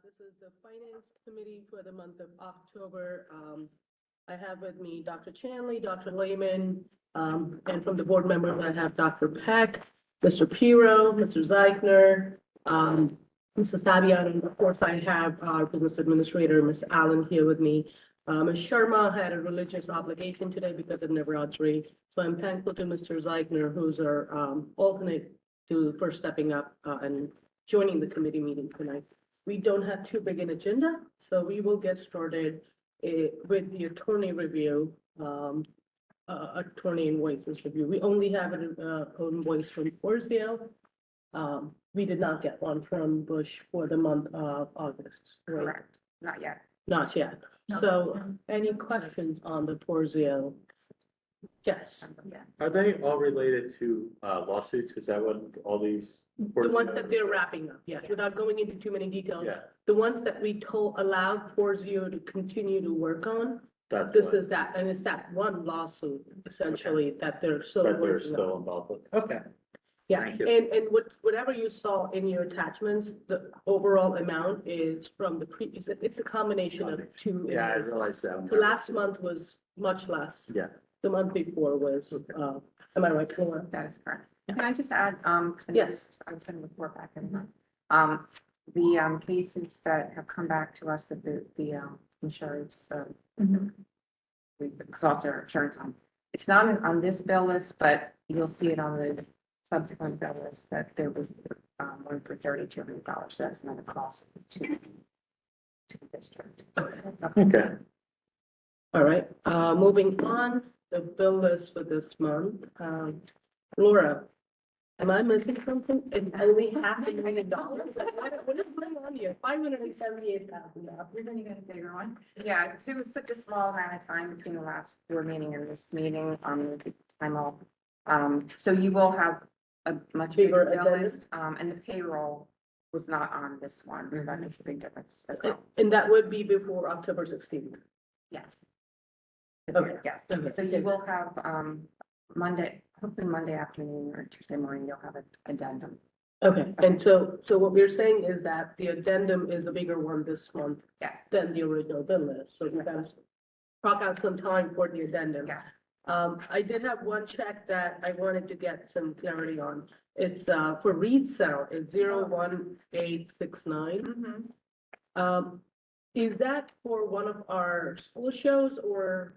This is the Finance Committee for the month of October. I have with me Dr. Chanley, Dr. Lehman, and from the board members, I have Dr. Peck, Mr. Piro, Mr. Zeichner, Mrs. Fabian, and of course, I have our business administrator, Ms. Allen, here with me. Ms. Sharma had a religious obligation today because of Navaratri, so I'm thankful to Mr. Zeichner, who's our alternate for stepping up and joining the committee meeting tonight. We don't have too big an agenda, so we will get started with the attorney review, attorney invoices review. We only have an invoice from Orsdale. We did not get one from Bush for the month of August. Right? Correct, not yet. Not yet. No. So any questions on the Porzio? Yes, Are they all related to lawsuits? Is that what all these? the ones that they're wrapping up, yes, without going into too many details. Yeah, The ones that we allowed Porzio to continue to work on, that's this what, is that, and it's that one lawsuit essentially that they're still that they're working still on. involved with. Okay. Yeah, Thank you. and whatever you saw in your attachments, the overall amount is from the previous, it's a combination of two. Yeah, I invoices. realized that. The last month was much less. Yeah. The month before was, am I right, Laura? That is correct. Can I just add, 'cause I know Yes. I was going to report back in. The cases that have come back to us that the insurance, we exhaust their insurance on. It's not on this bill list, but you'll see it on the subsequent bill list that there was one for $3,200. So that's another cost to the district. Okay. All right, moving on, the bill list for this month. Laura, am I missing something? It's only $500,000? What is going on here? $578,000. You're going to get a bigger one. Yeah, because it was such a small amount of time between the last board meeting and this meeting, time off. So you will have a much bigger Bigger bill addendum? list, and the payroll was not on this one, so that makes a big difference as well. And that would be before October 16th. Yes. Okay. Yes, Okay. so you will have, Monday, hopefully Monday afternoon or Tuesday morning, you'll have an addendum. Okay, and so what we're saying is that the addendum is a bigger one this month Yes, than the original bill list, so we gotta talk out some time for the addendum. yeah. I did have one check that I wanted to get some clarity on. It's, for Reed Cell, it's 01869. Is that for one of our school shows or?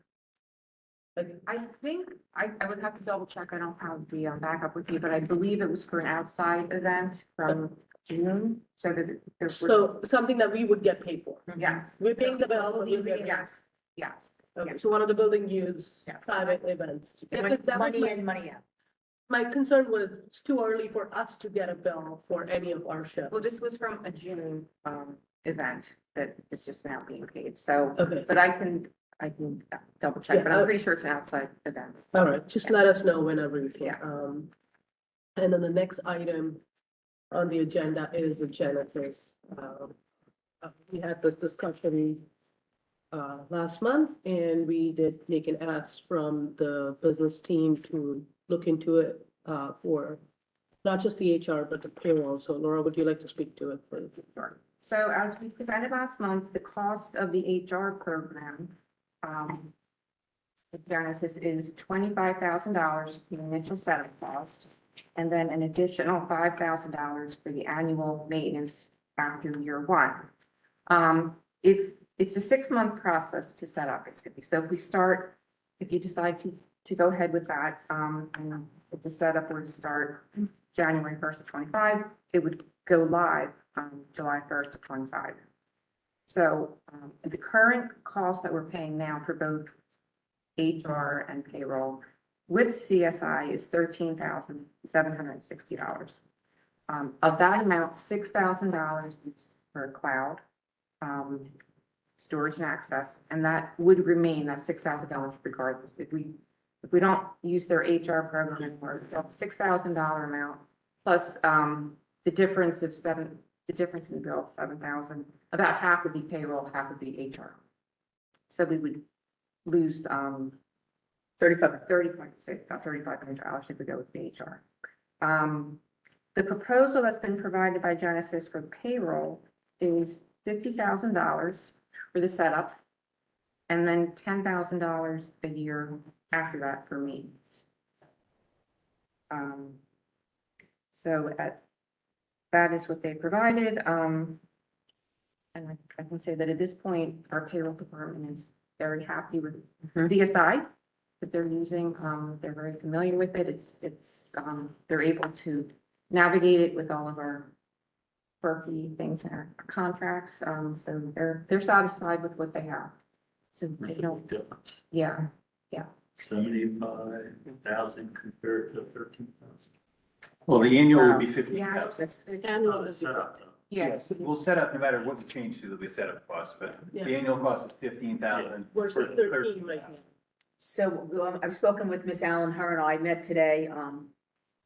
Like, I think, I would have to double check, I don't have the backup with me, but I believe it was for an outside event from June, so that there's. so something that we would get paid for? Yes. We're paying the bill, so we'll get paid. Yes, yes. Okay, so one of the building use Yeah. private events. Yeah, 'cause that was Money in, money out. my concern was it's too early for us to get a bill for any of our shows. Well, this was from a June, event that is just now being paid, so, Okay, but I can double check, but Yeah, I'm pretty sure it's an outside event. all right, just let us know whenever you can. Yeah. And then the next item on the agenda is the Genesis. We had this discussion last month, and we did make an ask from the business team to look into it for not just the HR, but the payroll. So Laura, would you like to speak to it, please? Sure. So as we presented last month, the cost of the HR program, with Genesis is $25,000, the initial setup cost, and then an additional $5,000 for the annual maintenance after year one. If it's a 6-month process to set up, basically. So if you decide to go ahead with that, and if the setup were to start January 1st of 25, it would go live on July 1st of 25. So the current cost that we're paying now for both HR and payroll with CSI is $13,760. Of that amount, $6,000 is for cloud storage and access, and that would remain that $6,000 regardless. If we don't use their HR program anymore, the $6,000 amount plus the difference in bill, 7,000. About half would be payroll, half would be HR. So we would lose about $3,500 if we go with the HR. The proposal that's been provided by Genesis for payroll is $50,000 for the setup, and then $10,000 a year after that for maintenance. So that is what they provided. And I can say that at this point, our payroll department is very happy with CSI that they're using. They're very familiar with it. They're able to navigate it with all of our quirky things in our contracts. So they're satisfied with what they have. So they don't, Difference. yeah. 75,000 compared to 13,000. Well, the annual would be Yeah, 15,000. it's- Annual is Setup, though. yes. We'll set up, no matter what we change to, there'll be a setup cost, but Yeah. the annual cost is 15,000. versus 13 right now. So I've spoken with Ms. Allen, her and I met today.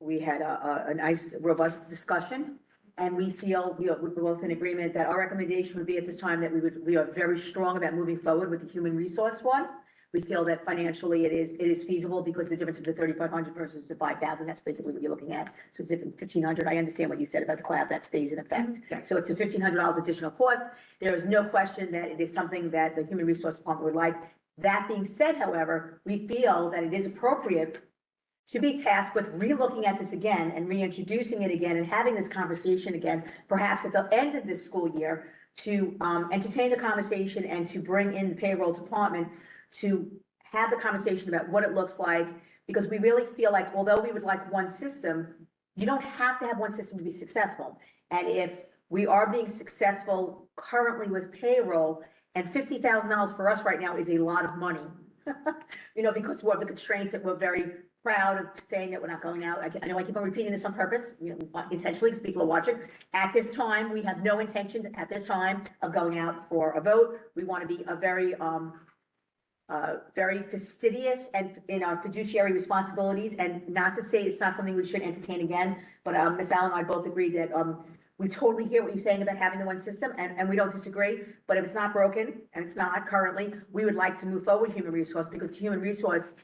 We had a nice robust discussion. And we feel we're both in agreement that our recommendation would be at this time that we are very strong about moving forward with the human resource one. We feel that financially it is feasible because the difference of the 3,500 versus the 5,000, that's basically what you're looking at. So it's different, 1,500. I understand what you said about the cloud, that stays in effect. Yes. So it's a $1,500 additional cost. There is no question that it is something that the human resource department would like. That being said, however, we feel that it is appropriate to be tasked with relooking at this again and reintroducing it again and having this conversation again, perhaps at the end of this school year, to entertain the conversation and to bring in the payroll department to have the conversation about what it looks like, because we really feel like, although we would like one system, you don't have to have one system to be successful. And if we are being successful currently with payroll, and $50,000 for us right now is a lot of money, because of the constraints that we're very proud of saying that we're not going out. I know I keep on repeating this on purpose, intentionally, because people are watching. At this time, we have no intentions at this time of going out for a vote. We want to be a very fastidious and in our fiduciary responsibilities, and not to say it's not something we should entertain again, but Ms. Allen and I both agreed that we totally hear what you're saying about having the one system, and we don't disagree, but if it's not broken, and it's not currently, we would like to move forward with human resource, because the human resource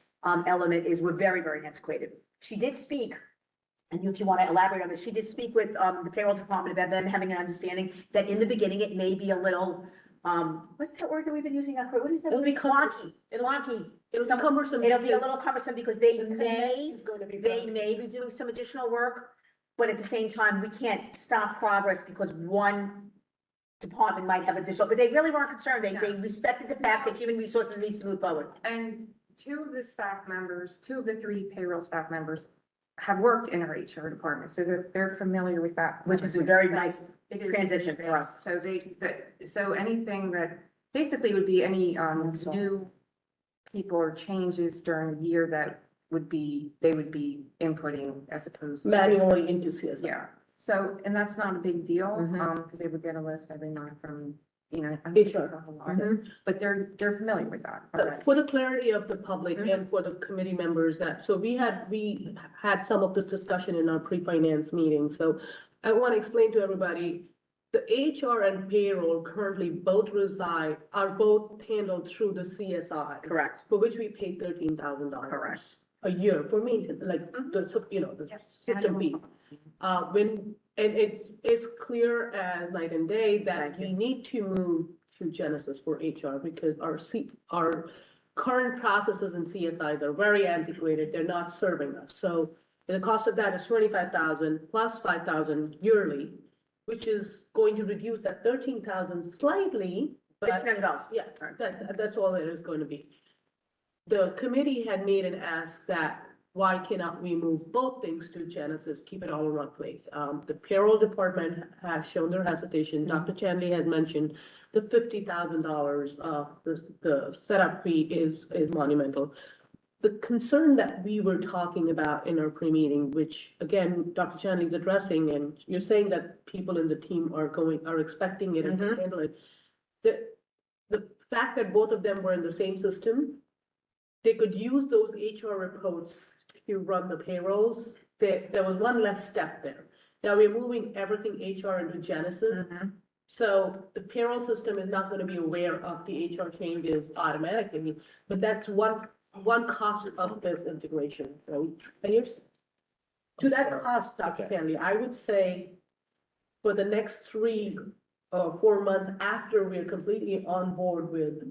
element is we're very, very antiquated. She did speak, and if you want to elaborate on this, she did speak with the payroll department about them having an understanding that in the beginning, it may be a little, what's that word that we've been using? What is that? It'll be Wonky. Wonky. It'll be cumbersome. It'll be a because little cumbersome because they the may is going to be they done. may be doing some additional work, but at the same time, we can't stop progress because one department might have additional, but they really weren't concerned. They respected the fact that human resources needs to move forward. And two of the three payroll staff members have worked in our HR department, so they're familiar with that. Which is a very nice It is- transition for us. So so anything that basically would be any, new people or changes during the year that they would be inputting as opposed to. Manually into CSI. Yeah, so, and that's not a big deal, Mhm. because they would get a list every month from, I think HR. it's not a lot, but they're familiar with that. already. For the clarity of the public and for the committee members so we had some of this discussion in our pre-finance meeting, so I want to explain to everybody, the HR and payroll currently are both handled through the CSI. Correct. For which we pay $13,000. Correct. A year for maintenance, like the system fee. And it's clear as night and day that Thank we need to move to Genesis for HR because our current processes in CSIs are very antiquated. They're not serving us. So the cost of that is 25,000 plus 5,000 yearly, which is going to reduce that 13,000 slightly, but $1,500. yeah, that's all it is going to be. The committee had made an ask that why cannot we move both things to Genesis, keep it all in one place? The payroll department has shown their hesitation. Dr. Chanley has mentioned the $50,000, the setup fee is monumental. The concern that we were talking about in our pre-meeting, which again, Dr. Chanley is addressing, and you're saying that people in the team are expecting it and can handle it. The fact that both of them were in the same system, they could use those HR reports to run the payrolls. There was one less step there. Now we're moving everything HR into Genesis. So the payroll system is not going to be aware of the HR changes automatically, but that's one cost of this integration, right? And to that cost, Dr. Kenley, I would say for the next 3 4 months after we're completely on board with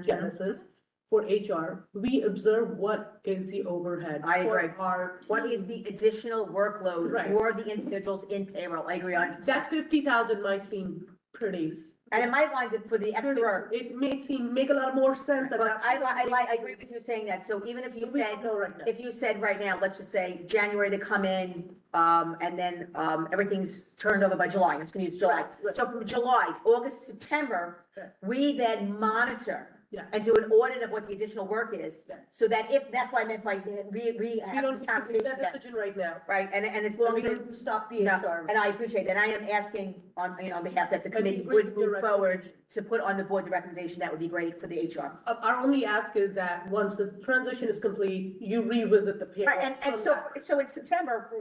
Genesis for HR, we observe what is the overhead. I for agree. our What is the additional workload Right. for the individuals in payroll? I agree 100%. That 50,000 might seem pretty. And it might wind up for the extra, It may make a lot more sense. but I agree with you saying that. So even if you We said, don't know right now. if you said right now, let's just say January they come in, and then, everything's turned over by July, I'm just gonna use July. Right. So from July, August, September, Okay. we then monitor Yeah. and do an audit of what the additional work is. Yeah. So that if, that's why I meant like, we We have don't this need to conversation make that again, decision right now. right? And as So long we as it. don't stop the No, HR. and I appreciate that. I am asking on, on behalf that the committee agree would with your move forward to put on the board the recommendation. That would be great for the HR. Our only ask is that once the transition is complete, you revisit the payroll. Right, and from so, that. so in September,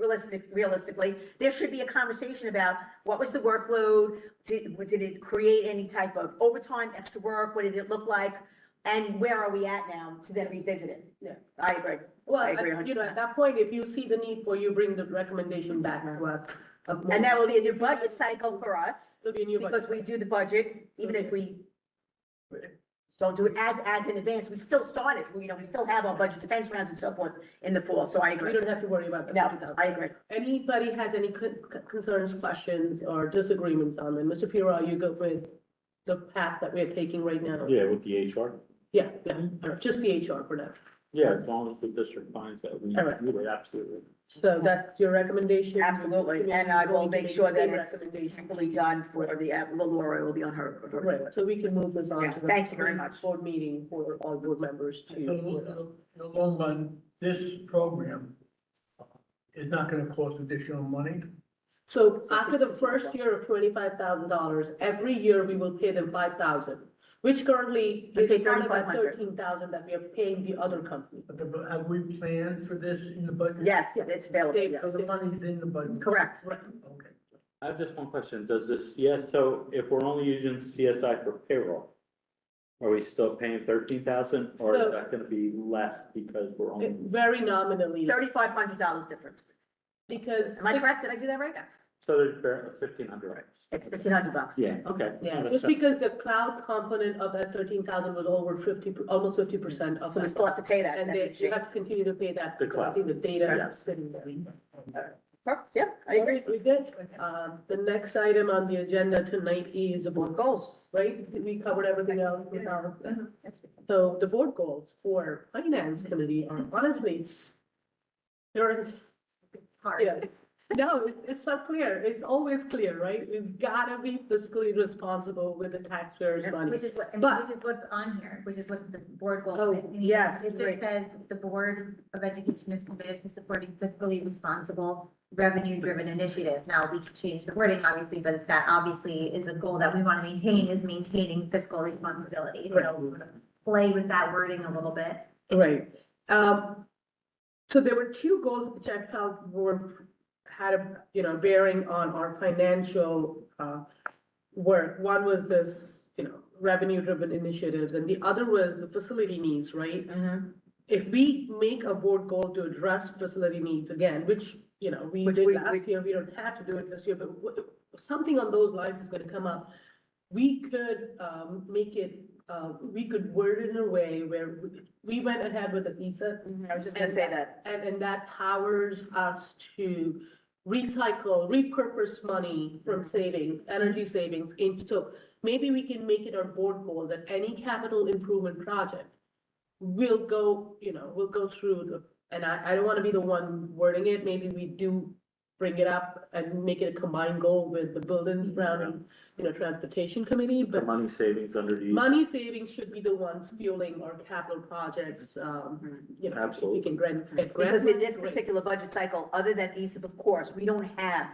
realistically, there should be a conversation about what was the workload? Did it create any type of overtime, extra work? What did it look like? And where are we at now to then revisit it? Yeah. I agree. Well, I agree you know, 100%. at that point, if you see the need for, you bring the recommendation back to us. And that will be a new budget cycle for us. It'll be a new Because budget. we do the budget, even if we don't do it as in advance, we still start it, we still have our budget defense rounds and so forth in the fall, so I We agree. don't have to worry about that. No, I agree. Anybody has any concerns, questions, or disagreements on them? Mr. Pirro, you go with the path that we're taking right now? Yeah, with the HR. Yeah, just the HR for now. Yeah, as long as the district finds that we All right. need it, absolutely. So that's your recommendation? Absolutely, and I will make sure that it's Recommendation. carefully done for the, Laura will be on her. Right, so we can move this on Yes, to the. thank you very much. Board meeting for all board members So to. in the long run, this program is not gonna cost additional money. So after the first year of $25,000, every year we will pay them 5,000, which currently We is pay part of that 3,500. 13,000 that we are paying the other company. But have we planned for this in the budget? Yes, it's available, Dave, yes. So the money's in the budget? Correct. Right. Okay. I have just one question. Does this, so if we're only using CSI for payroll, are we still paying 13,000 or So- is that gonna be less because we're only? Very nominally, $3,500 difference. because. Am I correct? Did I do that right? So there's 1,500, right? It's $1,500. Yeah, okay. Yeah, No, just that's- because the cloud component of that 13,000 was over 50, almost 50% of So we that. still have to pay that. And that's you a have to continue to pay that. The because I cloud. think the data Yeah. is sitting there. Perfect, yeah, I agree. We did. The next item on the agenda tonight is the Board board, goals. right? We covered everything else without. So the board goals for finance committee are honestly, yeah. No, it's so clear. It's always clear, right? We've gotta be fiscally responsible with the taxpayers' money. Which is what, But- which is what's on here, which is what the board goals. Oh, yes, It right. just says the Board of Education is committed to supporting fiscally responsible, revenue-driven initiatives. Now, we can change the wording, obviously, but that obviously is a goal that we want to maintain, is maintaining fiscal responsibility. So we're gonna play with that wording a little bit. Right. So there were two goals which I felt had a, bearing on our financial, work. One was this, revenue-driven initiatives, and the other was the facility needs, right? If we make a board goal to address facility needs again, which, we Which did we- last year, we don't have to do it this year, but something on those lines is gonna come up. We could, make it, we could word it in a way where we went ahead with the ESA. I was just gonna say that. And that powers us to recycle, repurpose money from savings, energy savings into, so maybe we can make it our board goal that any capital improvement project will go, will go through the, and I don't want to be the one wording it, maybe we do bring it up and make it a combined goal with the buildings, grounding, transportation committee, The but money savings under the. money savings should be the ones fueling our capital projects, if Absolutely. we can get grant Because in money, this great. particular budget cycle, other than ESIP, of course, we don't have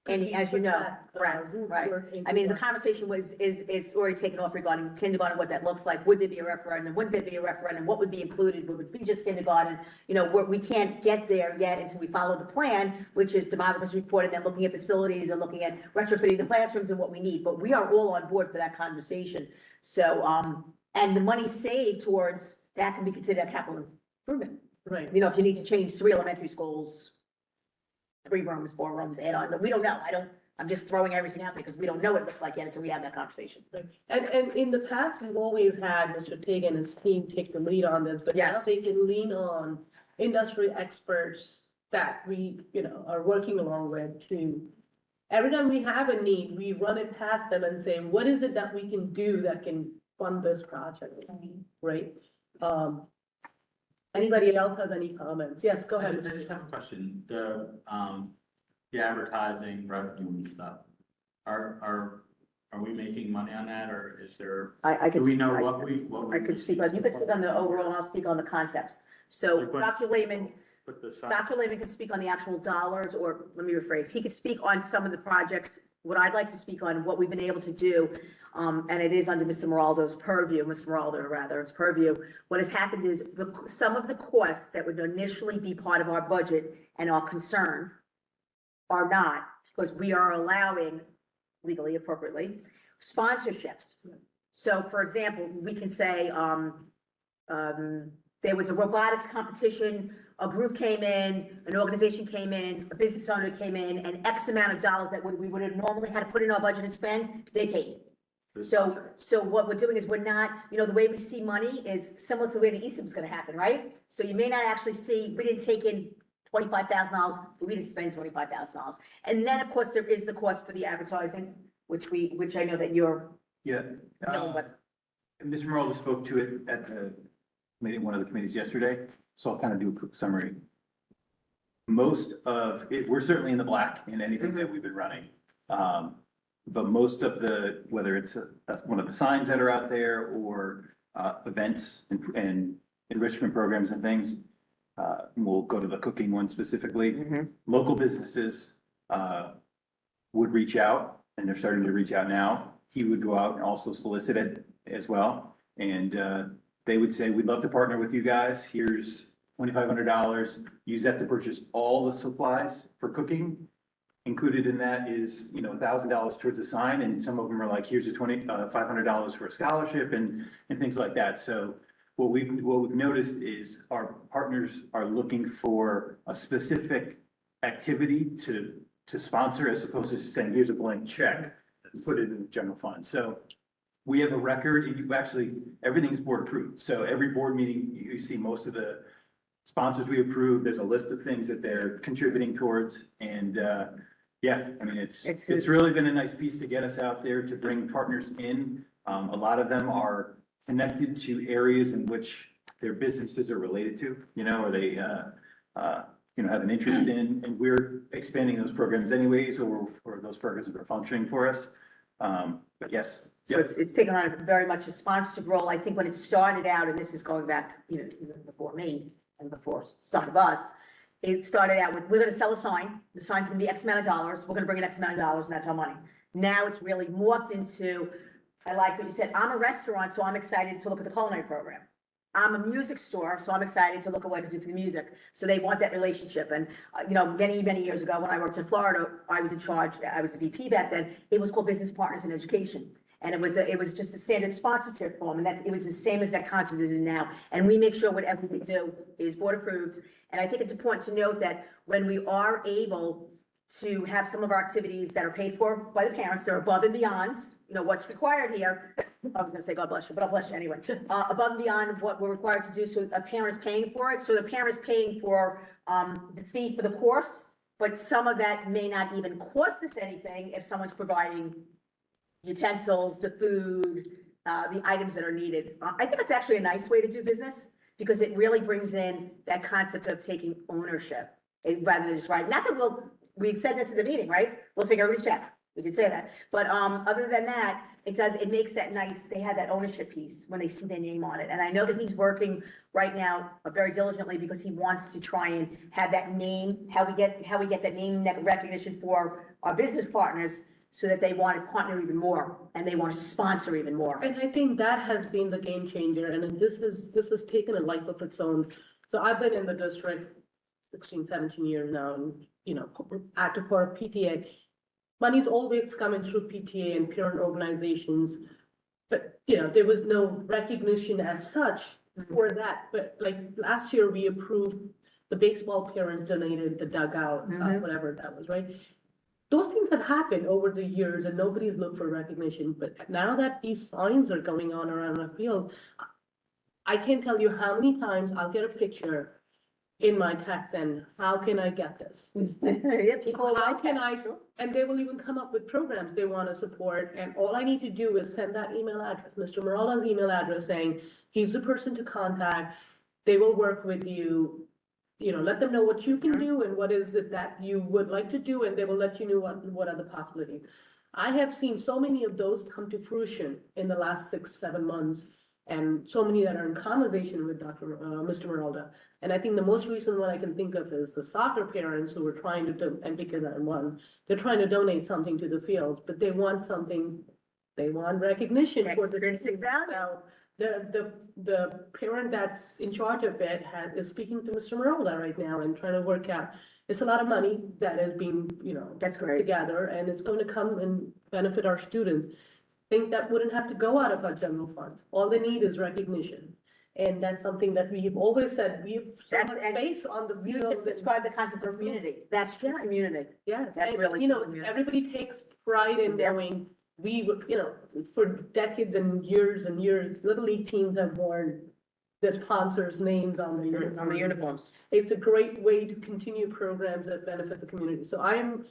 any, as you know. Right, right. I mean, the conversation is already taken off regarding kindergarten, what that looks like. Would there be a referendum? Wouldn't there be a referendum? What would be included? Would it be just kindergarten? We can't get there yet until we follow the plan, which is demographer's report and then looking at facilities and looking at retrofitting the classrooms and what we need. But we are all on board for that conversation. So, and the money saved towards that can be considered a capital improvement. Right. If you need to change 3 elementary schools, 3 rooms, 4 rooms, add on, but we don't know. I'm just throwing everything out there because we don't know what it looks like yet until we have that conversation. And in the past, we've always had Mr. Tig and his team take the lead on this, but now Yes. they can lean on industry experts that we, are working along with to, every time we have a need, we run it past them and say, what is it that we can do that can fund this project, right? Anybody else has any comments? Yes, go I ahead. just have a question. The advertising revenue and stuff, are we making money on that, or is there, I do could. we know what we? I could speak on, you could speak on the overall, and I'll speak on the concepts. So Like what- Dr. Lehman, Put the sign, Dr. Lehman could speak on the actual dollars, or let me rephrase, he could speak on some of the projects. What I'd like to speak on, what we've been able to do, and it is under Mr. Moraldo's purview, Mr. Moraldo rather, it's purview. What has happened is some of the costs that would initially be part of our budget and our concern are not, because we are allowing legally, appropriately, sponsorships. So for example, we can say, there was a robotics competition, a group came in, an organization came in, a business owner came in, and X amount of dollars that we would have normally had to put in our budget and spend, they paid. So what we're doing is we're not, the way we see money is similar to the way the ESIP is gonna happen, right? So you may not actually see, we didn't take in $25,000, but we didn't spend $25,000. And then, of course, there is the cost for the advertising, which I know that you're Yeah. dealing with. And Mr. Morales spoke to it at one of the committees yesterday, so I'll kind of do a quick summary. Most of it, we're certainly in the black in anything that we've been running. But most of whether it's one of the signs that are out there or events and enrichment programs and things, we'll go to the cooking one specifically. Local businesses would reach out, and they're starting to reach out now. He would go out and also solicit it as well. And they would say, we'd love to partner with you guys. Here's $2,500. Use that to purchase all the supplies for cooking. Included in that is, $1,000 towards a sign, and some of them are like, here's $500 for a scholarship and things like that. So what we've noticed is our partners are looking for a specific activity to sponsor, as opposed to just saying, here's a blank check, put it in the general fund. So we have a record, and you actually, everything's board approved. So every board meeting, you see most of the sponsors we approve, there's a list of things that they're contributing towards. And it's really been a nice piece to get us out there, to bring partners in. A lot of them are connected to areas in which their businesses are related to, or they, have an interest in, and we're expanding those programs anyways, or those programs that are functioning for us. But yes. So it's taken on very much a sponsorship role. I think when it started out, and this is going back, even before me and before some of us, it started out with, we're gonna sell a sign, the sign's gonna be X amount of dollars, we're gonna bring in X amount of dollars, and that's our money. Now it's really morphed into, I like what you said, I'm a restaurant, so I'm excited to look at the culinary program. I'm a music store, so I'm excited to look at what to do for the music. So they want that relationship. And, many, many years ago, when I worked in Florida, I was in charge, I was a VP back then, it was called Business Partners in Education. And it was just a standard sponsorship form, and it was the same exact concept as it is now. And we make sure whatever we do is board approved. And I think it's important to note that when we are able to have some of our activities that are paid for by the parents, they're above and beyond, what's required here. I was gonna say God bless you, but I'll bless you anyway. Above and beyond what we're required to do, so a parent is paying for it. So the parent is paying for the fee for the course, but some of that may not even cost us anything if someone's providing utensils, the food, the items that are needed. I think it's actually a nice way to do business, because it really brings in that concept of taking ownership rather than just writing. Not that we've said this in the meeting, right? We'll take everybody's check. We did say that. But other than that, it makes that nice, they have that ownership piece when they see their name on it. And I know that he's working right now very diligently, because he wants to try and have that name, how we get that name recognition for our business partners, so that they want to partner even more and they want to sponsor even more. And I think that has been the game changer, and this has taken a life of its own. So I've been in the district 16, 17 years now, and, active for PTA. Money's always coming through PTA and parent organizations, but, there was no recognition as such for that. But like last year, we approved, the baseball parents donated the dugout, whatever that was, right? those things have happened over the years and nobody's looked for recognition, but now that these signs are going on around the field, I can't tell you how many times I'll get a picture in my text and how can I get this? Yeah, people How like can that. I, Sure. and they will even come up with programs they want to support, and all I need to do is send that email address, Mr. Morales' email address, saying, he's the person to contact, they will work with you, let them know what you can do and what is it that you would like to do, and they will let you know what are the possibilities. I have seen so many of those come to fruition in the last 6, 7 months, and so many that are in conversation with Mr. Meralda. And I think the most recent one I can think of is the soccer parents who were trying to do, and because I'm one, they're trying to donate something to the fields, but they want something, they want recognition for the. Extrinsic value. So the parent that's in charge of it is speaking to Mr. Meralda right now and trying to work out. It's a lot of money that is being, That's put great. together, and it's going to come and benefit our students. Think that wouldn't have to go out of our general fund. All they need is recognition. And that's something that we've always said, we've so That's- much and space on the You field. just described the concept of community. That's true Yes. community. Yes, That's and, really true. everybody takes pride in Yep. knowing for decades and years, Little League teams have worn the sponsors' names on the uniforms. On the uniforms. It's a great way to continue programs that benefit the community. So I'm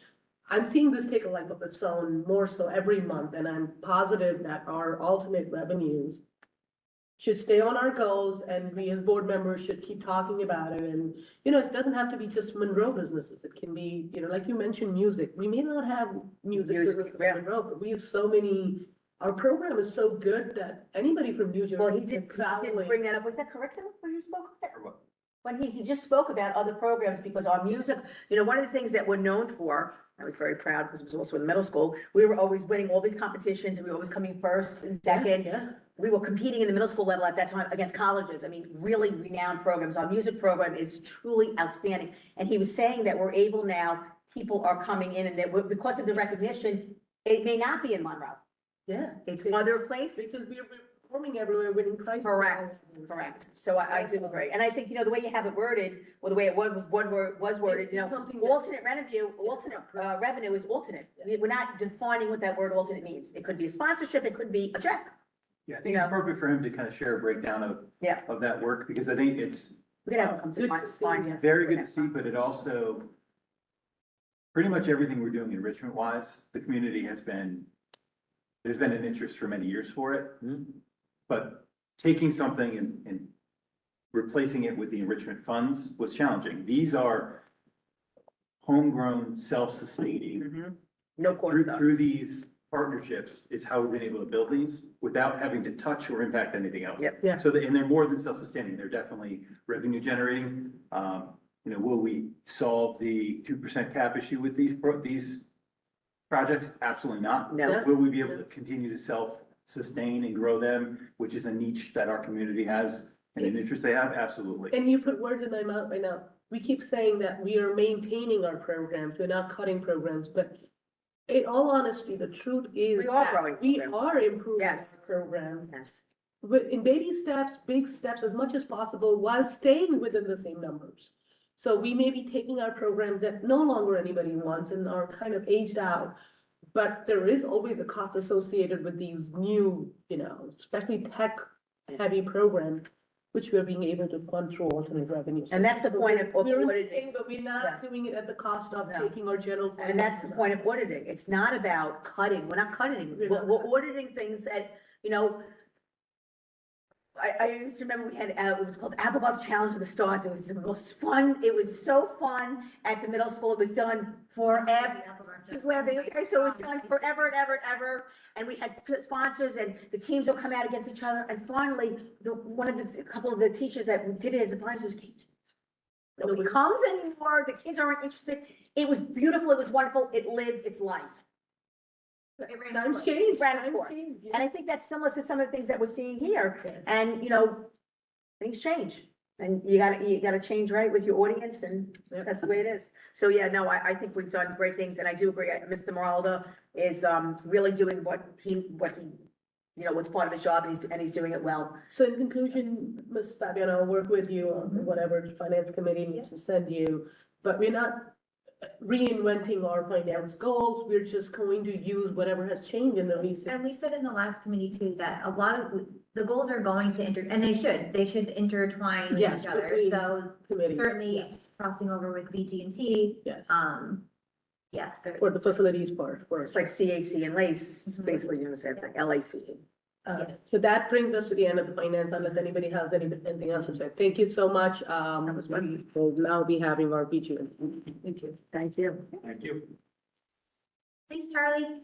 seeing this take a life of its own more so every month, and I'm positive that our alternate revenues should stay on our goals, and we as board members should keep talking about it. And, it doesn't have to be just Monroe businesses. It can be, like you mentioned, music. We may not have music Music, businesses yeah. in Monroe, but we have so many, our program is so good that anybody from New Jersey. Well, he can did probably- bring that up. Was that curriculum when you spoke? Or what? When he just spoke about other programs, because our music, one of the things that we're known for, I was very proud because it was also in middle school, we were always winning all these competitions and we were always coming first and second. Yeah. We were competing in the middle school level at that time against colleges. I mean, really renowned programs. Our music program is truly outstanding. And he was saying that we're able now, people are coming in and that because of the recognition, it may not be in Monroe. Yeah. It's other places. Because we're performing everywhere, winning prizes. Correct. So I do agree. And I think, the way you have it worded, or the way it was worded, Something that- alternate revenue is alternate. We're not defining what that word alternate means. It could be a sponsorship, it could be a check. Yeah, I think it's appropriate for him to kind of share a breakdown of, Yeah. of that work, because I think it's We could have it come to Good mind. to see, Fine. yeah. very good to see, but it also, pretty much everything we're doing enrichment wise, the community there's been an interest for many years for it. But taking something and replacing it with the enrichment funds was challenging. These are homegrown, self-sustaining. Mhm. No course Through, stuff. through these partnerships is how we've been able to build these without having to touch or impact anything else. Yep. Yeah. So, and they're more than self-sustaining, they're definitely revenue generating. Will we solve the 2% cap issue with these projects? Absolutely not. No. Will we be able to continue to self-sustain and grow them, which is a niche that our community has and an interest they have? Absolutely. And you put words in my mouth right now. We keep saying that we are maintaining our programs, we're not cutting programs, but in all honesty, the truth is We are that growing we programs. are improving Yes. our program. Yes. But in baby steps, big steps, as much as possible, while staying within the same numbers. So we may be taking our programs that no longer anybody wants and are kind of aged out. But there is always a cost associated with these new, especially tech-heavy programs, which we're being able to fund through alternate revenue. And that's the point of We're auditing. investing, but we're not doing it at the cost of No. taking our general. fund. And that's the point of auditing. It's not about cutting. We're not cutting. We're auditing things that, I used to remember we had, it was called Apple Buff Challenge with the Stars. It was the most fun. It was so fun at the middle school. It was done forever. Just laughing. Okay, so it was done forever and ever and ever. And we had sponsors and the teams would come out against each other. And finally, a couple of the teachers that did it as advisors came. Nobody comes anymore. The kids aren't interested. It was beautiful. It was wonderful. It lived its life. Times change. Ran its times course. change, yeah. And I think that's similar to some of the things that we're seeing here. Yeah. And, things change. And you gotta change right with your audience, and Yep. that's the way it is. So, yeah, no, I think we've done great things, and I do agree, Mr. Maralda is, really doing what's part of his job, and he's doing it well. So in conclusion, Ms. Fabian, I'll work with you on whatever the finance committee needs to send you, but we're not, reinventing our finance goals. We're just going to use whatever has changed in the recent. And we said in the last committee too, that a lot of, the goals are going to and they should intertwine with Yes, each other. between So committees. certainly Yes. crossing over with BG&T, Yes, yeah. for the facilities part, for It's like CAC and LACE, basically, you understand, like LAC. So that brings us to the end of the finance, unless anybody has anything else to say. Thank you so much. We will now be having our BG. Thank you. Thank you. Thank you. Thanks, Charlie.